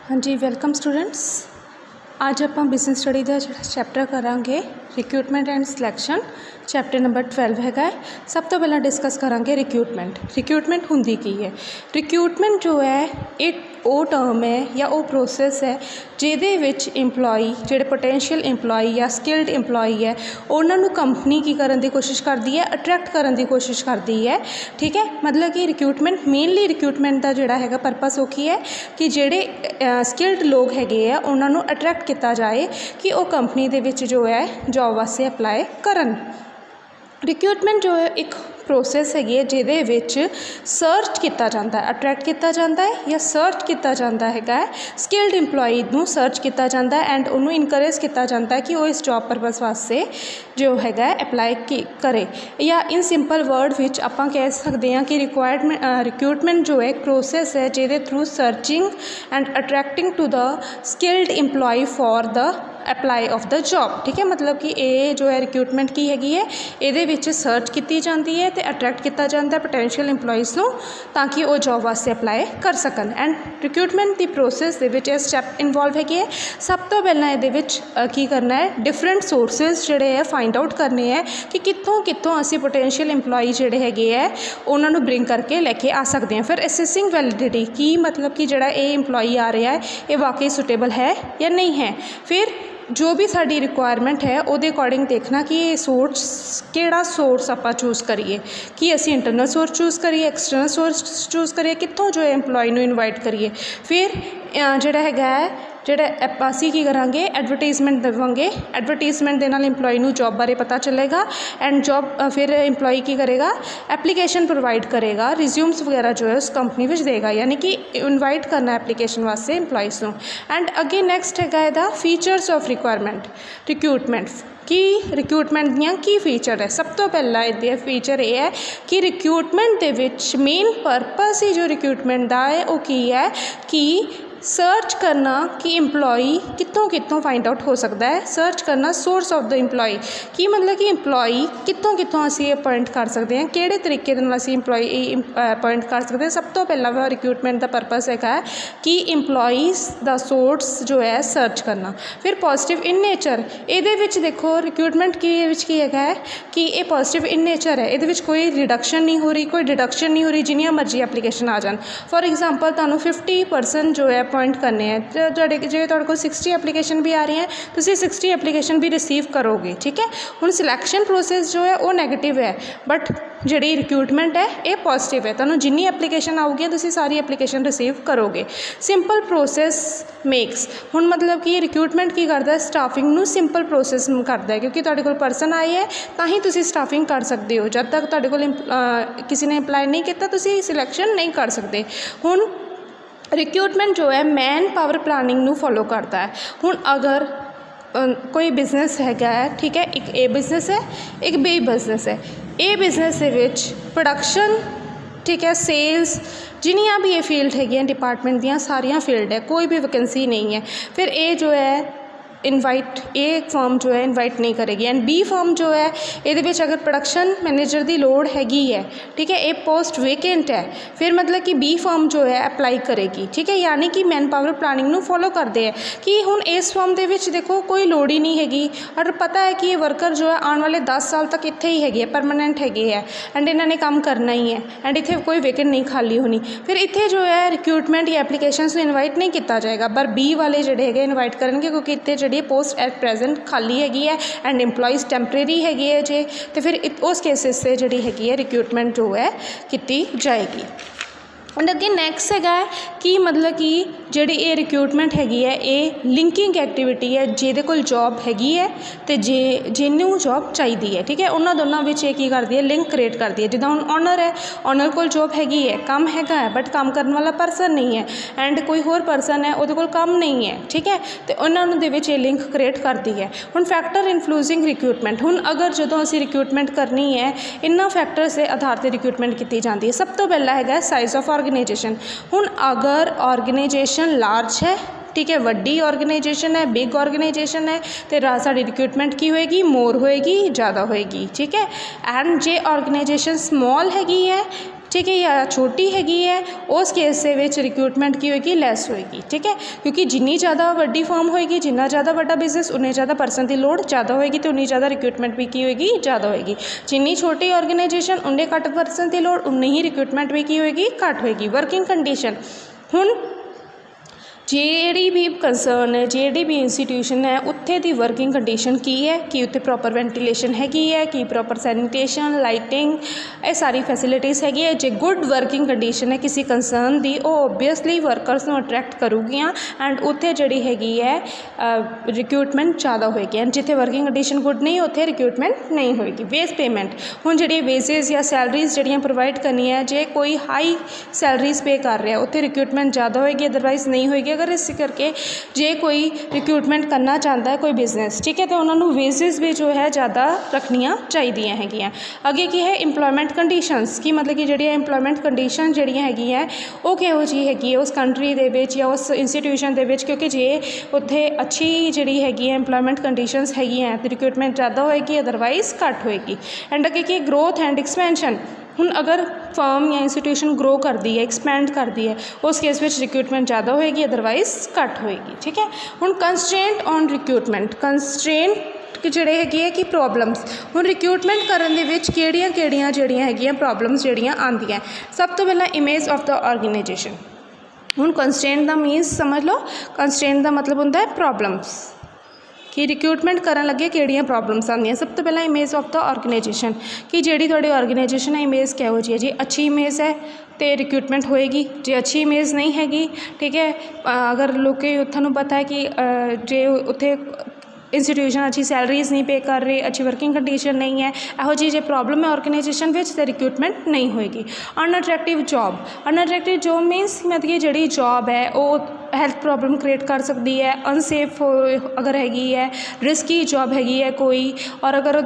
हाँ जी, welcome students. आज आप बिजनेस स्टडी का चैप्टर करांगे recruitment and selection. Chapter number 12 हैगा। सब तो पहला डिस्कस करांगे रिक्रूटमेंट हुंदी की है। रिक्रूटमेंट जो है एक वो टर्म है या वो प्रोसैस है जिहदे विच इंपलॉई जिहड़े पोटेंशियल इंपलॉई या स्किल्ड इंपलॉई है उन्होंने कंपनी की करने की कोशिश करती है, अट्रैक्ट करने की कोशिश करती है। ठीक है, मतलब कि रिक्रूटमेंट मेनली रिक्रूटमेंट का जिहड़ा हैगा पर्पस वो की है कि जिहड़े स्किल्ड लोग हैगे आ उन्होंने अट्रैक्ट किया जाए कि वो कंपनी दे विच जो है जॉब वास्ते अप्लाई करन। रिक्रूटमेंट जो है एक प्रोसैस हैगी है जिहदे विच सर्च किया जाता है, अट्रैक्ट किया जाता है या सर्च किया जाता है स्किल्ड इंपलॉई नूं सर्च किया जाता है एंड उन्होंने इनकरेज किया जाता है कि वो इस जॉब परपस वास्ते जो है अप्लाई करे। या इन सिंपल वर्ड विच आपां कह सकते हैं कि रिक्रूटमेंट जो है एक प्रोसैस है जिहदे through searching and attracting to the skilled employee for the apply of the job. ठीक है, मतलब कि ये जो है रिक्रूटमेंट की हैगी है ये विच सर्च की जाती है तो अट्रैक्ट किया जाता है पोटेंशियल इंपलॉइज़ को ताकि वो जॉब वास्ते अप्लाई कर सकन। एंड रिक्रूटमेंट की प्रोसैस दे विच स्टैप इनवॉल्व हैगे है। सब तो पहला ये की करना है डिफरेंट सोर्सिस जोड़े है फाइंड आउट करने हैं कि कितों असी पोटेंशियल इंपलॉई जोड़े हैगे है उन्होंने ब्रिंग करके लैके आ सकते हैं। फिर असेसिंग वैलिडिटी की मतलब कि जोड़ा ये इंपलॉई आ रहा है ये वाकई सुटेबल है या नहीं है। फिर जो भी साड़ी रिक्वायरमेंट है वो अकॉर्डिंग देखना कि ये सोर्स केड़ा सोर्स आप चूज़ करिए कि असी इंटरनल सोर्स चूज़ करिए, एक्सटर्नल सोर्स चूज़ करिए, कितों जो है इंपलॉई नूं इनवाइट करिए। फिर जोड़ा है जोड़ा असी की करांगे एडवरटाइजमेंट देवांगे, एडवरटाइजमेंट दे नाल इंपलॉई नूं जॉब बारे पता चलेगा एंड जॉब फिर इंपलॉई की करेगा एप्लीकेशन प्रोवाइड करेगा, रिज्यूम्स वगैरह जो है उस कंपनी में देगा, यानी कि इनवाइट करना एप्लीकेशन वास्ते इंपलॉइज़ नूं। एंड अगे नैक्सट है इहदा फीचर्स ऑफ रिक्रूटमेंट कि रिक्रूटमेंट दियाँ की फीचर है। सब तो पहला ये फीचर ये है कि रिक्रूटमेंट दे विच मेन पर्पस ही जो रिक्रूटमेंट का है वो की है कि सर्च करना कि इंपलॉई कितों फाइंड आउट हो सकता है, सर्च करना सोर्स ऑफ द इंपलॉई की मतलब कि इंपलॉई कितों असी अपॉइंट कर सकते हैं, किहड़े तरीके दे नाल असी इंपलॉई अपॉइंट कर सकते हैं। सब तो पहला रिक्रूटमेंट का पर्पस है कि इंपलॉईज़ दा सोर्स जो है सर्च करना। फिर पॉजिटिव इन नेचर ये देखो रिक्रूटमेंट की है कि ये पॉजिटिव इन नेचर है, ये कोई रिडक्शन नहीं हो रही, कोई डिडक्शन नहीं हो रही, जिन्नियां मर्जी एप्लीकेशन आ जान। फॉर एग्जाम्पल तुहानूं 50% जो है अपॉइंट करने हैं जो तुहाडे कोल 60 एप्लीकेशन भी आ रही हैं तो 60 एप्लीकेशन भी रिसीव करोगे। ठीक है, हुण सिलैक्शन प्रोसैस जो है वो नैगेटिव है बट जी रिक्रूटमेंट है ये पॉजिटिव है, तुहानूं जिन्नी एप्लीकेशन आऊगी तुसीं सारी एप्लीकेशन रिसीव करोगे। सिंपल प्रोसैस मेक्स हुण मतलब कि रिक्रूटमेंट की करता है स्टाफिंग नूं सिंपल प्रोसैस करता है क्योंकि तुहाडे कोल परसन आए है तां ही तुसीं स्टाफिंग कर सकते हो। जब तक तुहाडे कोल किसी ने अप्लाई नहीं किया तुसीं सिलैक्शन नहीं कर सकते। हुण रिक्रूटमेंट जो है मैन पावर प्लानिंग नूं फॉलो करता है। हुण अगर कोई बिजनेस हैगा है, ठीक है, एक ए बिजनेस है एक बी बिजनेस है। ए बिजनेस दे विच प्रोडक्शन, ठीक है, सेल्स जिन्नियां भी ये फील्ड हैगी डिपार्टमेंट दियां सारियां फील्ड है, कोई भी वैकेंसी नहीं है। फिर ए जो है इनवाइट ए फॉर्म जो है इनवाइट नहीं करेगी एंड बी फॉर्म जो है ये अगर प्रोडक्शन मैनेजर की लोड़ हैगी है, ठीक है, ये पोस्ट वेकेंट है, फिर मतलब कि बी फॉर्म जो है अप्लाई करेगी। ठीक है, यानी कि मैन पावर प्लानिंग नूं फॉलो करते हैं कि हुण इस फॉर्म दे विच देखो कोई लोड़ ही नहीं हैगी और पता है कि ये वर्कर जो है आने वाले 10 साल तक इत्थे ही हैगे परमानेंट हैगे है एंड इन्होंने काम करना ही है एंड इत्थे कोई वेकेंट नहीं खाली होनी। फिर इत्थे जो है रिक्रूटमेंट या एप्लीकेशन को इनवाइट नहीं किया जाएगा पर बी वाले जोड़े है इनवाइट करेंगे क्योंकि इत्थे जी पोस्ट एट प्रेजेंट खाली हैगी है एंड इंपलॉइज़ टैंपरेरी हैगी है जे तो फिर उस केसिस से जी हैगी है रिक्रूटमेंट जो है की जाएगी। एंड अगे नैक्सट है कि मतलब कि जी ये रिक्रूटमेंट हैगी है ये लिंकिंग एक्टिविटी है जिहदे कोल जॉब हैगी है तो जिन्होंने जॉब चाहिए है। ठीक है, उन्होंने दोनों में की करती है लिंक क्रिएट करती है। जिदा हुण ऑनर है, ऑनर कोल जॉब हैगी है, काम हैगा है बट काम करने वाला परसन नहीं है एंड कोई होर परसन है उहदे कोल काम नहीं है। ठीक है, तो उन्होंने दे विच ये लिंक क्रिएट करती है। हुण फैक्टर इन्फ्लूइंजिंग रिक्रूटमेंट हुण अगर जदों असीं रिक्रूटमेंट करनी है इन्हां फैक्टर्स के आधार पर रिक्रूटमेंट की जाती है। सब तो पहला है साइज़ ऑफ ऑर्गेनाइजेशन। हुण अगर ऑर्गेनाइजेशन लार्ज है, ठीक है, वड्डी ऑर्गेनाइजेशन है, बिग ऑर्गेनाइजेशन है तो साड़ी रिक्रूटमेंट की होएगी मोर होएगी ज़्यादा होएगी। ठीक है, एंड जे ऑर्गेनाइजेशन स्मॉल हैगी है ठीक है, या छोटी हैगी है, उस केस ਦੇ ਵਿੱਚ रिक्रूटमेंट की होएगी लैस होएगी। ठीक है, क्योंकि जिन्नी ज़्यादा वड्डी फर्म होएगी, जिन्ना ज़्यादा वड्डा बिजनेस, उन्नी ज़्यादा परसन की लोड़ ज़्यादा होएगी तो उन्नी ज़्यादा रिक्रूटमेंट भी की होएगी ज़्यादा होएगी। जिन्नी छोटी ऑर्गेनाइजेशन उन्ने घट परसन की लोड़, उन्नी ही रिक्रूटमेंट भी की होएगी घट होएगी। वर्किंग कंडीशन, हुण ਜਿਹੜੀ भी कंसर्न है, ਜਿਹੜੀ भी इंस्टीट्यूशन है, उत्थे दी वर्किंग कंडीशन की है कि उत्थे प्रॉपर वेंटिलेशन हैगी है, कि प्रॉपर सैनीटेशन, लाइटिंग, ये सारी फैसिलिटीज़ हैगी है। जे गुड वर्किंग कंडीशन है किसी कंसर्न दी, वो ओबवियसली वर्करस नूं अट्रैक्ट करूगियाँ एंड उत्थे जिहड़ी हैगी है रिक्रूटमेंट ज़्यादा होएगी। एंड जिथे वर्किंग कंडीशन गुड नहीं, उत्थे रिक्रूटमेंट नहीं होएगी। वेज पेमेंट, हुण जिहड़ी वेजेस या सैलरीज जिहड़ियां प्रोवाइड करनी है, जे कोई हाई सैलरीज पे कर रहा है उत्थे रिक्रूटमेंट ज़्यादा होएगी, अदरवाइज़ नहीं होएगी। अगर इस करके जे कोई रिक्रूटमेंट करना चाहता है कोई बिजनेस, ठीक है, तो उन्होंने वेजेस भी जो है ज़्यादा रखनियाँ चाहिए हैगियाँ। अगे की है इंप्लॉयमेंट कंडीशनस, की मतलब कि जी इंप्लॉयमेंट कंडीशन जी हैगी है वो किहो जी हैगी है उस कंट्री दे विच या उस इंस्टीट्यूशन दे विच, क्योंकि जे उत्थे अच्छी जी हैगी है इंप्लॉयमेंट कंडीशनस हैगी हैं तो रिक्रूटमेंट ज़्यादा होएगी, अदरवाइज़ घट होएगी। एंड अगे की ग्रोथ एंड एक्सपेंशन, हुण अगर फर्म या इंस्टीट्यूशन ग्रो करती है, एक्सपैंड करती है, उस केस में रिक्रूटमेंट ज़्यादा होएगी, अदरवाइज़ घट होएगी। ठीक है, हुण कंस्ट्रेंट ऑन रिक्रूटमेंट, कंस्ट्रेंट जिहड़े हैगे है कि प्रॉब्लम्स, हुण रिक्रूटमेंट करन दे विच किहड़ियां जिहड़ियां हैगियां प्रॉब्लम्स जिहड़ियां आंदियां। सब तो पहला इमेज ऑफ द ऑर्गेनाइजेशन। हुण कंस्ट्रेंट दा मीनस समझ लो, कंस्ट्रेंट दा मतलब हुंदा है प्रॉब्लम्स, कि रिक्रूटमेंट करन लगे किहड़ियां प्रॉब्लम्स आंदियां। सब तो पहला इमेज ऑफ द ऑर्गेनाइजेशन, कि जिहड़ी तुहाडी ऑर्गेनाइजेशन है इमेज किहो जी है, जी अच्छी इमेज है तो रिक्रूटमेंट होएगी, जे अच्छी इमेज नहीं हैगी, ठीक है, अगर लोग तुहानूं पता है कि जे उत्थे इंस्टीट्यूशन अच्छी सैलरीज नहीं पे कर रहे, अच्छी वर्किंग कंडीशन नहीं है, यहो जी जो प्रॉब्लम है ऑर्गेनाइजेशन में तो रिक्रूटमेंट नहीं होएगी। अनअट्रैक्टिव जॉब, अनअट्रैक्टिव जॉब मीनस मतलब जी जॉब है वो हैल्थ प्रॉब्लम क्रिएट कर सकती है, अनसेफ अगर हैगी है, रिस्की जॉब हैगी है कोई, और अगर वो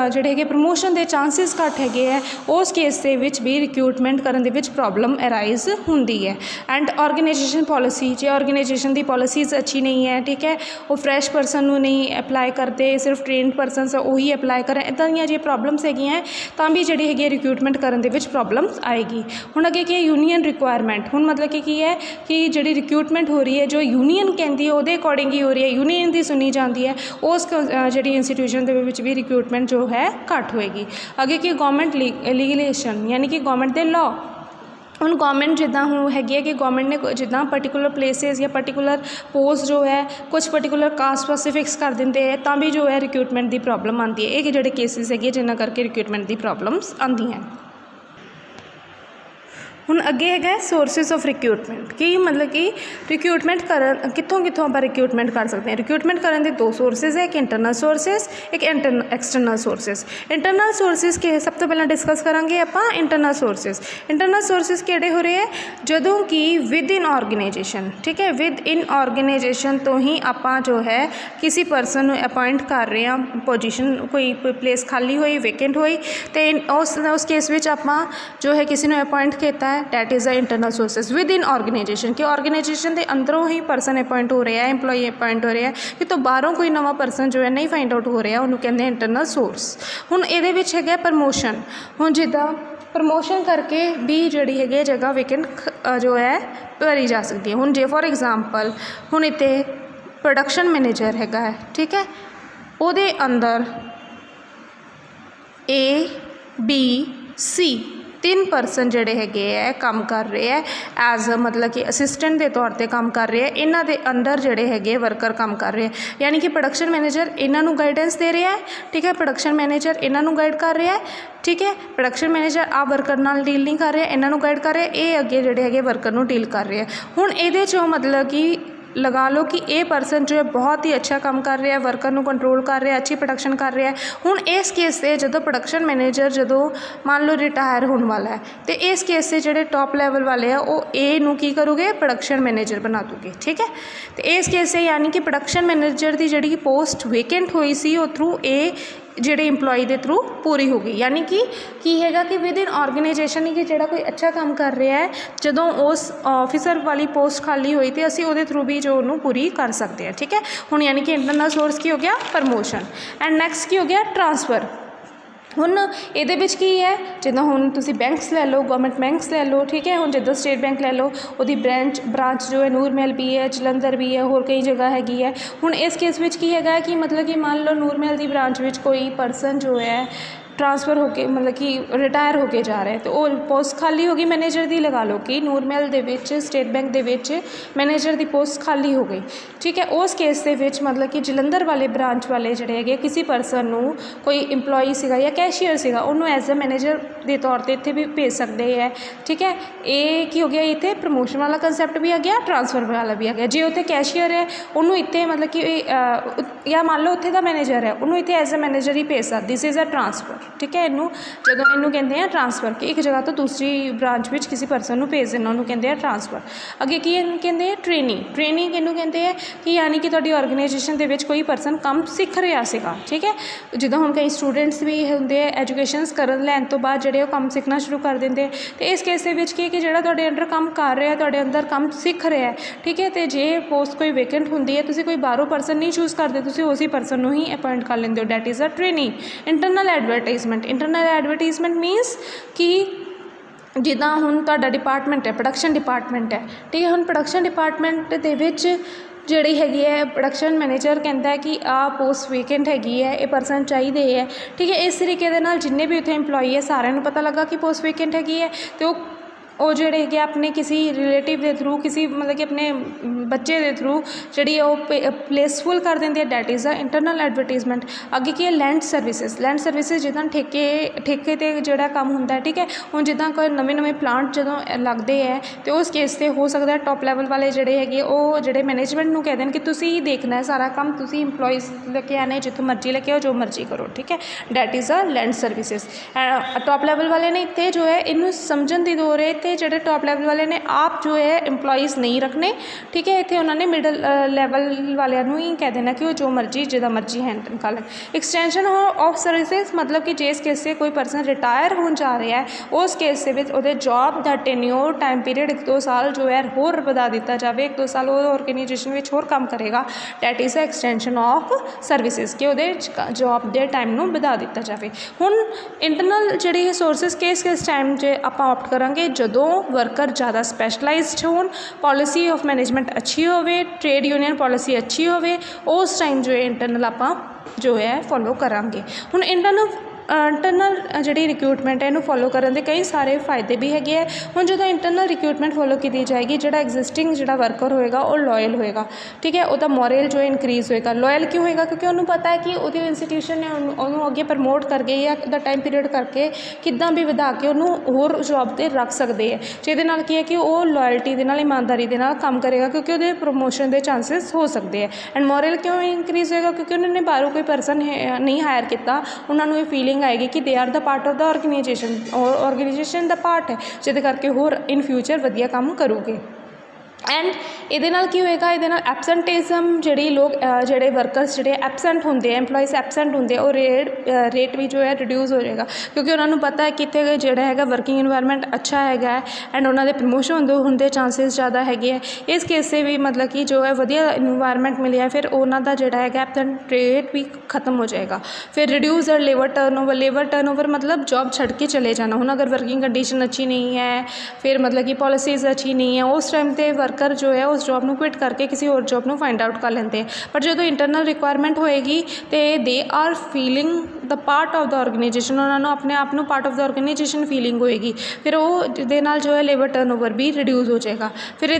जोड़े है प्रमोशन के चांसिस घट है, उस केस के विच भी रिक्रूटमेंट करने दे विच प्रॉब्लम अराइज होंदी है। एंड ऑर्गेनाइजेशन पॉलिसी, जो ऑर्गेनाइजेशन की पॉलिसीज अच्छी नहीं है, ठीक है, वो फ्रैश परसन नहीं अप्लाई करते, सिर्फ ट्रेनड परसन उही अप्लाई करें, इदां दी जो प्रॉब्लम्स हैगियां तां भी जिहड़ी हैगी रिक्रूटमेंट करने दे विच प्रॉब्लम्स आएगी। हुण अगे की यूनीयन रिक्वायरमेंट, हुण मतलब कि है कि जिहड़ी रिक्रूटमेंट हो रही है जो यूनीयन कहती है उहदे अकॉर्डिंग ही हो रही है, यूनीयन की सुनी जाती है, उस जिहड़ी इंस्टीट्यूशन दे विच भी रिक्रूटमेंट जो है घट होएगी। अगे की गवर्नमेंट लीगलेशन यानी कि गवर्नमेंट के लॉ, हुण गवर्नमेंट जिदा हूँ हैगी है कि गवर्नमेंट ने जिदा पर्टिकुलर प्लेसिस या पर्टिकुलर पोस्ट जो है कुछ पर्टिकुलर कास्ट स्पैसिफिक्स कर देंगे है, तो भी जो है रिक्रूटमेंट की प्रॉब्लम आती है। ये जोड़े केसिस है जिन्होंने करके रिक्रूटमेंट की प्रॉब्लम्स आती हैं। हुण अगे है सोर्सिस ऑफ रिक्रूटमेंट, कि मतलब कि रिक्रूटमेंट कर कितों आप रिक्रूटमेंट कर सकते हैं। रिक्रूटमेंट करने के दो सोर्सिस है, एक इंटरनल सोर्सिस, एक एक्सटर्नल सोर्सिस। इंटरनल सोर्सिस के सब तो पहले डिस्कस करांगे आपां इंटरनल सोर्सिस। इंटरनल सोर्सिस किहड़े हो रहे हैं जदों कि विद इन ऑर्गेनाइजेशन, ठीक है, विद इन ऑर्गेनाइजेशन तो ही आपां जो है किसी परसन को अपॉइंट कर रहे हैं, पोजीशन कोई प्लेस खाली हुई वेकेंट हुई तो उस केस में आपां जो है किसी ने अपॉइंट किया, that is the internal sources within organisation, कि ऑर्गेनाइजेशन के अंदरों ही परसन अपॉइंट हो रहा है, एंप्लॉई अपॉइंट हो रहा है, कि तो बाहरों कोई नवा परसन जो है नहीं फाइंड आउट हो रहा, उन्होंने कहते हैं इंटरनल सोर्स। हुण इहदे विच है प्रमोशन, हुण जिद्दां प्रमोशन करके भी जिहड़ी है जगह वेकेंट जो है भरी जा सकती है। हुण जे फॉर एग्जाम्पल हुण इत्थे प्रोडक्शन मैनेजर हैगा, ठीक है, उहदे अंदर A-B-C 3 परसन जोड़े है काम कर रहे हैं एज मतलब कि असिस्टेंट के तौर पर काम कर रहे हैं, इन्हों के अंडर जोड़े है वर्कर काम कर रहे हैं, यानी कि प्रोडक्शन मैनेजर इन्हों गाइडेंस दे रहा है, ठीक है, प्रोडक्शन मैनेजर इन्हों गाइड कर रहा है, ठीक है, प्रोडक्शन मैनेजर आ वर्कर नाल डील नहीं कर रहे, इन्हों गाइड कर रहे, ये अगे जोड़े है वर्कर नूं डील कर रहे हैं। हुण इहदे चों मतलब कि लगा लो कि ये परसन जो है बहुत ही अच्छा काम कर रहा है, वर्कर नूं कंट्रोल कर रहा है, अच्छी प्रोडक्शन कर रहा है। हुण इस केस से जो प्रोडक्शन मैनेजर जो मान लो रिटायर होने वाला है तो इस केस से जोड़े टॉप लैवल वाले हैं वो ए नूं की करोगे प्रोडक्शन मैनेजर बना दोगे, ठीक है। तो इस केस से यानी कि प्रोडक्शन मैनेजर की जी पोस्ट वेकेंट हुई सी वो थ्रू ए जोड़े इंप्लॉय के थ्रू पूरी हो गई, यानी कि हैगा कि विद इन ऑर्गेनाइजेशन ही कि जोड़ा कोई अच्छा काम कर रहा है जदों उस ऑफिसर वाली पोस्ट खाली हुई तो असी वो थ्रू भी जो उन्होंने पूरी कर सकते हैं, ठीक है। हुण यानी कि इंटरनल सोर्स की हो गया प्रमोशन। एंड नैक्सट की हो गया ट्रांसफ़र। ਹੁਣ ਇਹਦੇ ਵਿੱਚ ਕੀ ਹੈ, ਜਿੱਦਾਂ ਹੁਣ ਤੁਸੀਂ ਬੈਂਕਸ ਲੈ ਲਓ, ਗਵਰਨਮੈਂਟ ਬੈਂਕਸ ਲੈ ਲਓ, ਠੀਕ ਹੈ। ਹੁਣ ਜਿੱਦਾਂ ਸਟੇਟ ਬੈਂਕ ਲੈ ਲਓ, ਉਹਦੀ ਬ੍ਰਾਂਚ ਜੋ ਹੈ ਨੂਰ ਮਹਿਲ ਵੀ ਹੈ, ਜਲੰਧਰ ਵੀ ਹੈ, ਹੋਰ ਕਈ ਜਗ੍ਹਾ ਹੈਗੀ ਹੈ। ਹੁਣ ਇਸ ਕੇਸ ਵਿੱਚ ਕੀ ਹੈਗਾ ਕਿ ਮਤਲਬ ਕਿ ਮੰਨ ਲਓ ਨੂਰ ਮਹਿਲ ਦੀ ਬ੍ਰਾਂਚ ਵਿੱਚ ਕੋਈ ਪਰਸਨ ਜੋ ਹੈ ट्रांसफ़र होके मतलब कि रिटायर होके जा रहा है, तो वो पोस्ट खाली होगी मैनेजर दी, लगा लो कि नूर महल दे विच स्टेट बैंक दे विच मैनेजर दी पोस्ट खाली हो गई, ठीक है। उस केस दे विच मतलब कि जलंधर वाले ब्रांच वाले जिहड़े हैगे किसी परसन नूं कोई इंप्लॉई सीगा या कैशियर सीगा उन्होंने एज ए मैनेजर के तौर पर इत्थे भी भेज सकते हैं, ठीक है। ये की हो गया, इत्थे प्रमोशन वाला कंसैप्ट भी आ गया, ट्रांसफर वाला भी आ गया। जे उत्थे कैशियर है उन्होंने इत्थे मतलब कि या मान लो उत्थे दा मैनेजर है उन्होंने इत्थे एज ए मैनेजर ही भेज सकती, दिस इज़ अ ट्रांसफर, ठीक है। इनू जो इनू कहते हैं ट्रांसफर कि एक जगह तो दूसरी ब्रांच में किसी परसन को भेज देना, उन्होंने कहते हैं ट्रांसफर। अगे की कहते हैं ट्रेनिंग, ट्रेनिंग इनू कहते हैं कि यानी कि तुहाडी ऑर्गेनाइजेशन के कोई परसन काम सीख रहा सीगा, ठीक है। जिद्दां हुण कई स्टूडेंट्स भी होंदे एजुकेशनस करन लैन तो बाद जिहड़े काम सीखना शुरू कर देंगे, तो इस केस के की कि जिहड़ा तुहाडे अंडर काम कर रहा है, तुहाडे अंदर काम सीख रहा है, ठीक है। तो जे पोस्ट कोई वेकेंट होंदी है, तुसीं कोई बाहरों परसन नहीं चूज़ करते, तुसीं उसी परसन को ही अपॉइंट कर लेंदे हो, that is a training. Internal advertisement, internal advertisement मीनस कि जिद्दां हुण तुहाडा डिपार्टमेंट है, प्रोडक्शन डिपार्टमेंट है, ठीक है। हुण प्रोडक्शन डिपार्टमेंट दे विच जिहड़ी हैगी है प्रोडक्शन मैनेजर कहता है कि आ पोस्ट वेकेंट हैगी है, ये परसन चाहिए है, ठीक है। इस तरीके दे नाल जिन्ने भी उत्थे इंप्लॉई है सारिਆਂ ਨੂੰ पता लगा कि पोस्ट वेकेंट हैगी है, तो वो जोड़े है अपने किसी रिलेटिव के थ्रू किसी मतलब कि अपने बच्चे के थ्रू जी प्लेसफुल कर देंगे, that is a internal advertisement. अगे की है लैंड सर्विसिज, लैंड सर्विसिज जिदा ठेके ते जोड़ा काम होंदा है, ठीक है। हुण जिदा कोई नवे नवे प्लांट जो लगते हैं तो उस केस से हो सकता है टॉप लैवल वाले जोड़े है वो जोड़े मैनेजमेंट को कह दें कि तुसी ही देखना है सारा काम, तुसी इंप्लॉइज लेके आने, जितों मर्जी लेके आओ, जो मर्जी करो, ठीक है। That is a land services. Top level वाले ने इतने जो है इनू समझण दी दौर है, तो जोड़े टॉप लैवल वाले ने आप जो है इंप्लॉइज़ नहीं रखने, ठीक है। इतने उन्होंने मिडल लैवल वालों ही कह देना कि वो जो मर्जी जिदा मर्जी हैंडल कर लें। एक्सटेंशन ऑफ सर्विसिज मतलब कि जिस केस से कोई परसन रिटायर होने जा रहा है, उस केस से वो जॉब का टेन्योर टाइम पीरियड 1-2 साल जो है होर बढ़ा दिता जाए, 1-2 साल वो ऑर्गेनाइजेशन में होर काम करेगा, that is extension of services कि वो जॉब के टाइम को बढ़ा दिता जाए। हुण इंटरनल जी सोर्सिस किस टाइम से आप ऑप्ट करांगे, जदों वर्कर ज़्यादा स्पैशलाइज्ड होन, पॉलिसी ऑफ मैनेजमेंट अच्छी होवे, ट्रेड यूनियन पॉलिसी अच्छी होवे, उस टाइम जो है इंटरनल आप जो है फॉलो करांगे। हुण इंटरनल जी रिक्रूटमेंट है इनू फॉलो करने के कई सारे फायदे भी है। हुण जो इंटरनल रिक्रूटमेंट फॉलो की जाएगी, जो एग्जिस्टिंग जो वर्कर होएगा वो लॉयल होएगा, ठीक है। वो मॉरल जो इनक्रीज़ होएगा। लॉयल क्यों होएगा? क्योंकि उन्होंने पता है कि वो इंस्टीट्यूशन ने उन्होंने अगे प्रमोट करके या टाइम पीरियड करके किदा भी वधा के उन्होंने होर जॉब पर रख सकते हैं, जिहदे नाल की है कि वो लॉयल्टी दे नाल ईमानदारी दे नाल काम करेगा, क्योंकि वो प्रमोशन के चांसिस हो सकते हैं। एंड मॉरल क्यों इनक्रीज़ होएगा? क्योंकि उन्होंने बाहरों कोई परसन नहीं हायर किया, उन्होंने ये फीलिंग आएगी कि they are the part of the organisation और ऑर्गेनाइजेशन द पार्ट है, जिहदे करके होर इन फ्यूचर वधिया काम करोगे। एंड ये की होएगा, ये एबसेंटेज़म जी लोग जोड़े वर्करस जोड़े एबसेंट होंगे, एम्पलॉइज एबसेंट होंगे, और रेट भी जो है रिड्यूस हो जाएगा, क्योंकि उन्होंने पता है कि इतने जोड़ा है वर्किंग इन्वायरमेंट अच्छा है एंड उन्होंने प्रमोशन होने चांसिस ज़्यादा है। इस केस से भी मतलब कि जो है वधिया इन्वायरमेंट मिले, फिर उन्होंने जोड़ा है एबसेंट रेट भी खत्म हो जाएगा। फिर रिड्यूस लेबर टर्नओवर मतलब जॉब छड़ के चले जाना। हुण अगर वर्किंग कंडीशन अच्छी नहीं है, फिर मतलब कि पॉलिसीज़ अच्छी नहीं है, उस टाइम पर वर्कर जो है उस जॉब को क्विट करके किसी और जॉब को फाइंड आउट कर लेंगे। पर जो इंटरनल रिक्वायरमेंट होएगी तो they are feeling the part of the organisation, उन्होंने अपने आप को part of the organisation feeling होएगी, फिर वो जो है लेबर टर्नओवर भी रिड्यूस हो जाएगा। फिर ये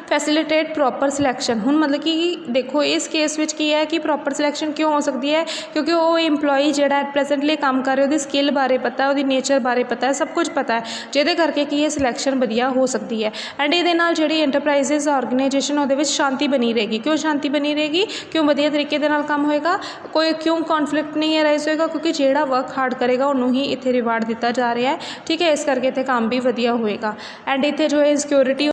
फैसिलिटेट प्रॉपर सिलैक्शन। हुण मतलब कि देखो इस केस में की है कि प्रॉपर सिलैक्शन क्यों हो सकती है? क्योंकि वो एम्पलॉई जोड़ा प्रेजेंटली काम कर रहे हो, स्किल बारे पता है, वो नेचर बारे पता है, सब कुछ पता है, जिहदे करके कि ये सिलैक्शन वधिया हो सकती है। एंड ये जी एंटरप्राइजेज ऑर्गेनाइजेशन वो शांति बनी रहेगी। क्यों शांति बनी रहेगी? क्यों वधिया तरीके दे नाल काम होएगा, कोई क्यों कॉन्फ्लिक्ट नहीं राइज होएगा, क्योंकि जिहड़ा वर्क हार्ड करेगा उन्होंने ही इत्थे रिवार्ड दिता जा रहा है, ठीक है। इस करके इत्थे काम भी वधिया होएगा। एंड इत्थे जो है सिक्योरिटी